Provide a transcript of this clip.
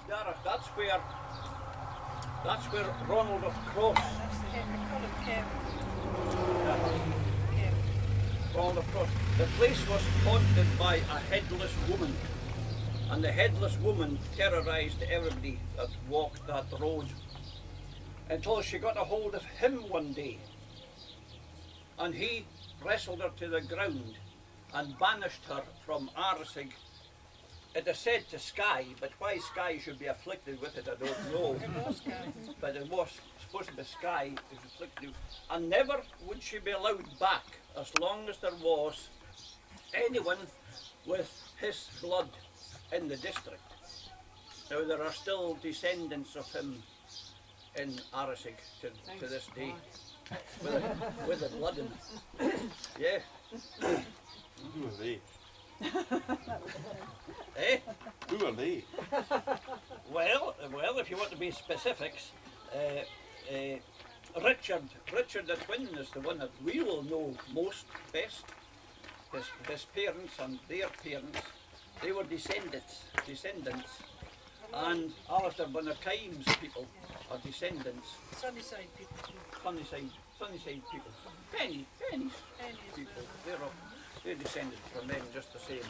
That's where Ronald of Cross. Ronald of Cross. The place was haunted by a headless woman, and the headless woman terrorised everybody that walked that road until she got a hold of him one day, and he wrestled her to the ground and banished her from Arsig. It is said to Skye, but why Skye should be afflicted with it, I don't know. But it was supposed to be Skye who was afflicted, and never would she be allowed back as long as there was anyone with his blood in the district. Now there are still descendants of him in Arsig to this day, with the blood in it. Yeah. Who are they? Eh? Who are they? Well, if you want to be specifics, Richard the twin is the one that we will know most best. His parents and their parents, they were descendants, and Alistair Bunnerkime's people are descendants. Sunnyside people too. Sunnyside people. Penny's people. They're descended from them just the same.